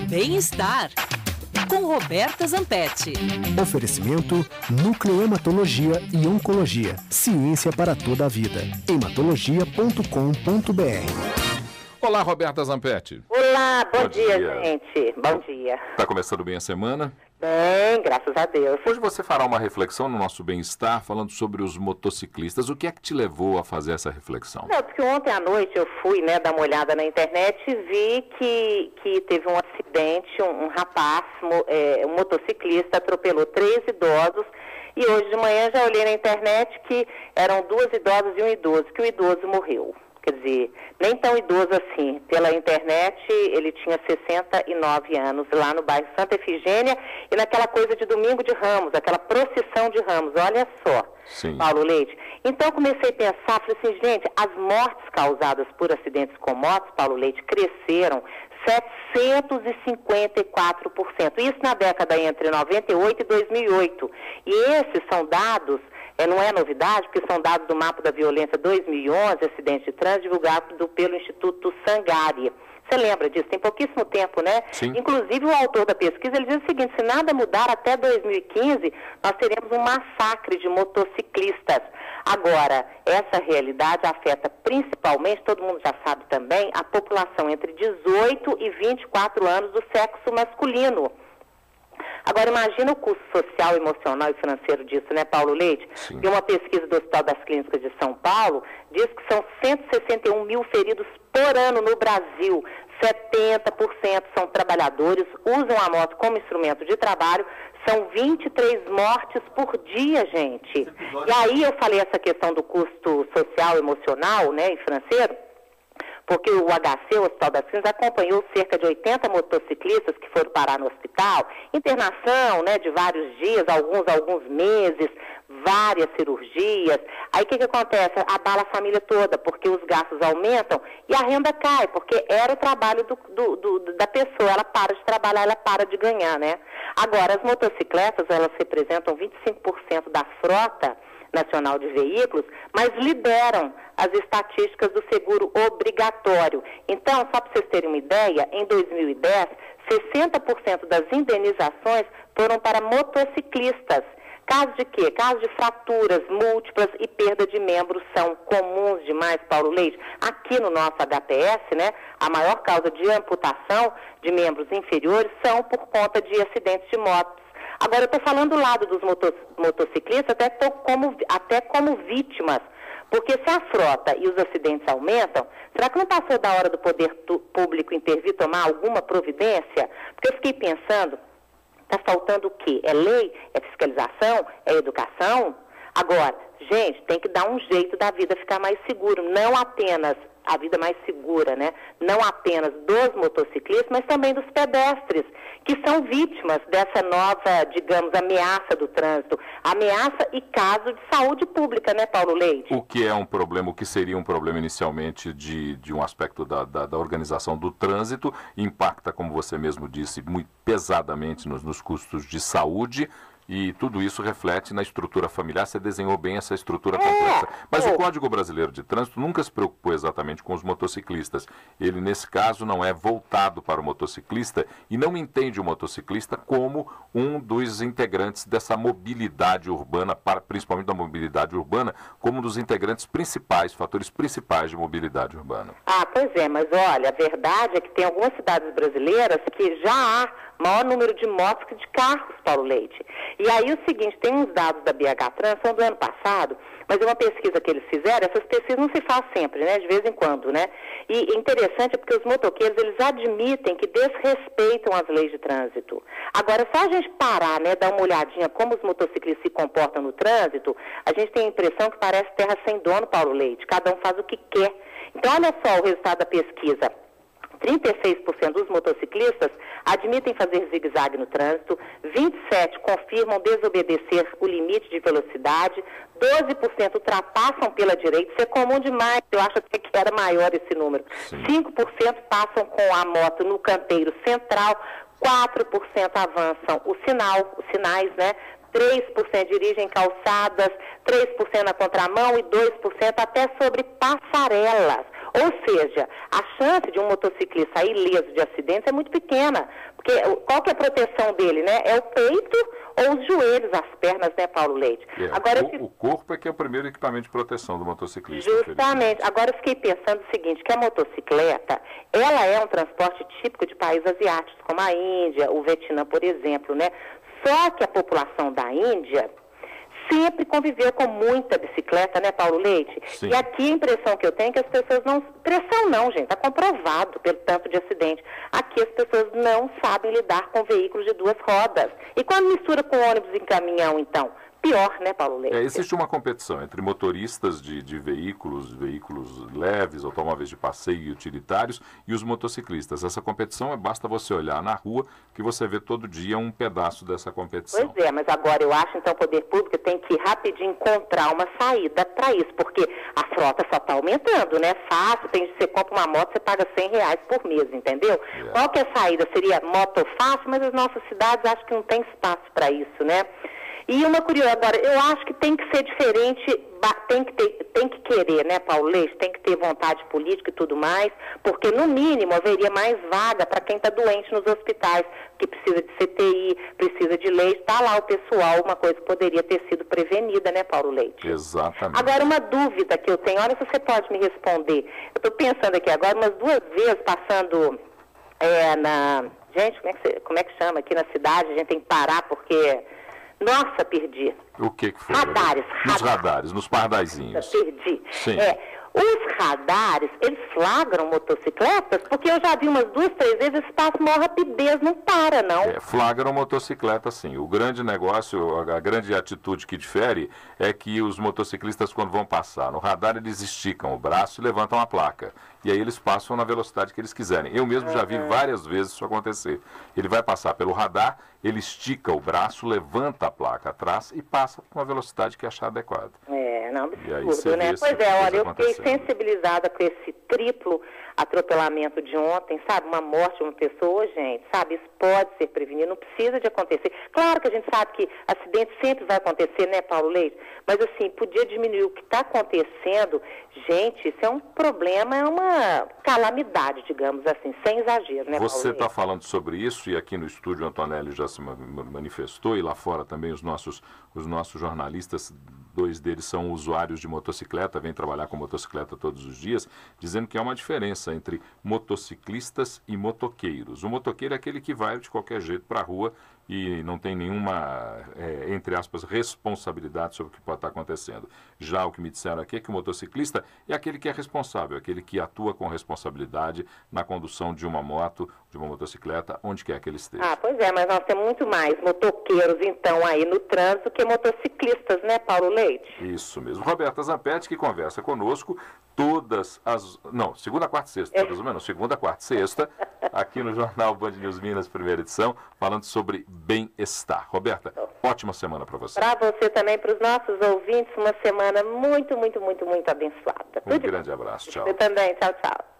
Bem-estar com Roberta Zampetti. Oferecimento Núcleo Hematologia e Oncologia. Ciência para toda a vida. Hematologia.com.br. Olá, Roberta Zampetti. Olá, bom dia, gente. Bom dia. Está começando bem a semana? Bem, graças a Deus. Hoje você fará uma reflexão no nosso bem-estar, falando sobre os motociclistas. O que é que te levou a fazer essa reflexão? Não, porque ontem à noite eu fui, dar uma olhada na internet e vi que teve um acidente, um rapaz, um motociclista, atropelou 3 idosos. E hoje de manhã já olhei na internet que eram 2 idosas e um idoso, que o idoso morreu. Quer dizer, nem tão idoso assim. Pela internet, ele tinha 69 anos, lá no bairro Santa Efigênia, e naquela coisa de Domingo de Ramos, aquela procissão de Ramos, olha só, Sim. Paulo Leite. Então eu comecei a pensar, falei assim, gente, as mortes causadas por acidentes com motos, Paulo Leite, cresceram 754%. Isso na década entre 98 e 2008. E esses são dados... não é novidade, porque são dados do Mapa da Violência 2011, acidente de trânsito, divulgado pelo Instituto Sangari. Você lembra disso? Tem pouquíssimo tempo, né? Sim. Inclusive, o autor da pesquisa, ele diz o seguinte, se nada mudar até 2015, nós teremos um massacre de motociclistas. Agora, essa realidade afeta principalmente, todo mundo já sabe também, a população entre 18 e 24 anos do sexo masculino. Agora, imagina o custo social, emocional e financeiro disso, né, Paulo Leite? Sim. E uma pesquisa do Hospital das Clínicas de São Paulo diz que são 161 mil feridos por ano no Brasil. 70% são trabalhadores, usam a moto como instrumento de trabalho. São 23 mortes por dia, gente. E aí eu falei essa questão do custo social, emocional, né, e financeiro, porque o HC, o Hospital das Clínicas, acompanhou cerca de 80 motociclistas que foram parar no hospital, internação, de vários dias, alguns meses, várias cirurgias. Aí o que acontece? Abala a família toda, porque os gastos aumentam e a renda cai, porque era o trabalho da pessoa, ela para de trabalhar, ela para de ganhar, né? Agora, as motocicletas, elas representam 25% da frota nacional de veículos, mas lideram as estatísticas do seguro obrigatório. Então, só para vocês terem uma ideia, em 2010, 60% das indenizações foram para motociclistas. Casos de quê? Casos de fraturas múltiplas e perda de membros são comuns demais, Paulo Leite. Aqui no nosso HPS, a maior causa de amputação de membros inferiores são por conta de acidentes de motos. Agora, eu estou falando do lado dos motociclistas até como vítimas, porque se a frota e os acidentes aumentam, será que não passou da hora do poder público intervir, tomar alguma providência? Porque eu fiquei pensando, está faltando o quê? É lei? É fiscalização? É educação? Agora, gente, tem que dar um jeito da vida ficar mais seguro, não apenas a vida mais segura, não apenas dos motociclistas, mas também dos pedestres, que são vítimas dessa nova, digamos, ameaça do trânsito, ameaça e caso de saúde pública, Paulo Leite? O que é um problema, o que seria um problema inicialmente de um aspecto da organização do trânsito, impacta, como você mesmo disse, muito pesadamente nos custos de saúde. E tudo isso reflete na estrutura familiar. Você desenhou bem essa estrutura complexa. Mas o Código Brasileiro de Trânsito nunca se preocupou exatamente com os motociclistas. Ele, nesse caso, não é voltado para o motociclista e não entende o motociclista como um dos integrantes dessa mobilidade urbana, principalmente da mobilidade urbana, como um dos integrantes principais, fatores principais de mobilidade urbana. Ah, pois é, mas olha, a verdade é que tem algumas cidades brasileiras que já há maior número de motos que de carros, Paulo Leite. E aí o seguinte, tem uns dados da BH Trans, são do ano passado, mas é uma pesquisa que eles fizeram, essas pesquisas não se faz sempre, de vez em quando, E interessante é porque os motoqueiros, eles admitem que desrespeitam as leis de trânsito. Agora, só a gente parar, dar uma olhadinha como os motociclistas se comportam no trânsito, a gente tem a impressão que parece terra sem dono, Paulo Leite, cada um faz o que quer. Então, olha só o resultado da pesquisa. 36% dos motociclistas admitem fazer zigue-zague no trânsito, 27% confirmam desobedecer o limite de velocidade, 12% ultrapassam pela direita, isso é comum demais, eu acho até que era maior esse número. Sim. 5% passam com a moto no canteiro central, 4% avançam os sinais, 3% dirigem calçadas, 3% na contramão e 2% até sobre passarelas. Ou seja, a chance de um motociclista sair ileso de acidentes é muito pequena, porque qual que é a proteção dele, né? É o peito ou os joelhos, as pernas, né, Paulo Leite? Agora, o corpo é que é o primeiro equipamento de proteção do motociclista. Justamente. Agora eu fiquei pensando o seguinte, que a motocicleta, ela é um transporte típico de países asiáticos, como a Índia, o Vietnã, por exemplo, né? Só que a população da Índia sempre conviveu com muita bicicleta, né, Paulo Leite? Sim. E aqui a impressão que eu tenho é que as pessoas não... Pressão não, gente, está comprovado pelo tanto de acidente. Aqui as pessoas não sabem lidar com veículos de duas rodas. E quando mistura com ônibus e caminhão, então? Pior, né, Paulo Leite? Existe uma competição entre motoristas de veículos leves, automóveis de passeio e utilitários, e os motociclistas. Essa competição, basta você olhar na rua, que você vê todo dia um pedaço dessa competição. Pois é, mas agora eu acho, então, o poder público tem que rapidinho encontrar uma saída para isso, porque a frota só está aumentando, né? Fácil, você compra uma moto, você paga R$100 por mês, entendeu? Qual que é a saída? Seria moto fácil, mas as nossas cidades acho que não tem espaço para isso, né? E uma curiosidade, agora, eu acho que tem que ser diferente, tem que querer, né, Paulo Leite? Tem que ter vontade política e tudo mais, porque no mínimo haveria mais vaga para quem está doente nos hospitais, que precisa de CTI, precisa de leite, está lá o pessoal, uma coisa que poderia ter sido prevenida, né, Paulo Leite? Exatamente. Agora, uma dúvida que eu tenho, olha se você pode me responder. Eu estou pensando aqui agora, umas 2 vezes passando Gente, como é que chama aqui na cidade? A gente tem que parar porque... Nossa, perdi. O que foi? Radares. Nos radares, nos pardaizinhos. Perdi. Sim. Os radares, eles flagram motocicletas, porque eu já vi umas 2, 3 vezes, esse passo maior rapidez, não para, não. Flagram motocicleta, sim. O grande negócio, a grande atitude que difere é que os motociclistas, quando vão passar no radar, eles esticam o braço e levantam a placa. E aí eles passam na velocidade que eles quiserem. Eu mesmo já vi várias vezes isso acontecer. Ele vai passar pelo radar, ele estica o braço, levanta a placa atrás e passa com a velocidade que achar adequada. Não, absurdo, né? Pois olha, eu fiquei sensibilizada com esse triplo atropelamento de ontem, sabe? Uma morte de uma pessoa, gente, sabe? Isso pode ser prevenido, não precisa de acontecer. Claro que a gente sabe que acidente sempre vai acontecer, né, Paulo Leite? Mas, assim, podia diminuir o que está acontecendo. Gente, isso é um problema, é uma calamidade, digamos assim, sem exagero, né, Paulo Leite? Você está falando sobre isso e aqui no estúdio o Antonelli já se manifestou e lá fora também os nossos jornalistas, 2 deles são usuários de motocicleta, vêm trabalhar com motocicleta todos os dias, dizendo que há uma diferença entre motociclistas e motoqueiros. O motoqueiro é aquele que vai de qualquer jeito para a rua e não tem nenhuma, entre aspas, responsabilidade sobre o que pode estar acontecendo. Já o que me disseram aqui é que o motociclista é aquele que é responsável, aquele que atua com responsabilidade na condução de uma moto, de uma motocicleta, onde quer que ele esteja. Pois é, mas nós temos muito mais motoqueiros, então, aí no trânsito que motociclistas, né, Paulo Leite? Isso mesmo. Roberta Zampetti, que conversa conosco segunda, quarta e sexta, segunda, quarta e sexta, aqui no Jornal Band News Minas, primeira edição, falando sobre bem-estar. Roberta, ótima semana para você. Para você também, para os nossos ouvintes, uma semana muito, muito, muito, muito abençoada. Um grande abraço, tchau. Você também, tchau, tchau.